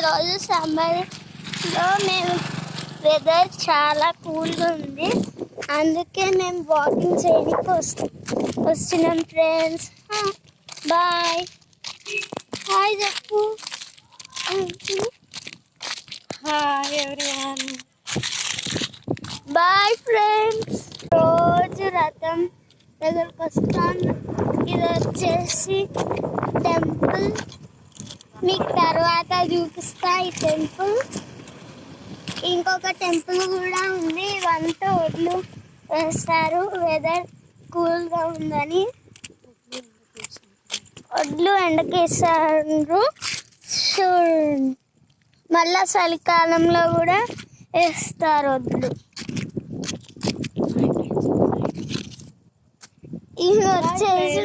ఈరోజు సమ్మర్లో మేము వెదర్ చాలా కూల్గా ఉంది, అందుకే మేము వాకింగ్ చేయడానికి వస్తున్నాం ఫ్రెండ్స్. బాయ్ హాయ్ చెప్పు. Hi everyone. Bye friends. రోజు రథం దగ్గరకు వస్తాను. ఇది వచ్చేసి టెంపుల్, మీకు తర్వాత చూపిస్తా ఈ టెంపుల్. ఇంకొక టెంపుల్ కూడా ఉంది, ఇవంతా ఒడ్లు వేస్తారు వెదర్ కూల్గా ఉందని. ఒడ్లు ఎండకేస్తారు చూడండి. మళ్ళా చలికాలంలో కూడా వేస్తారు ఒడ్లు. ఇది వచ్చేసి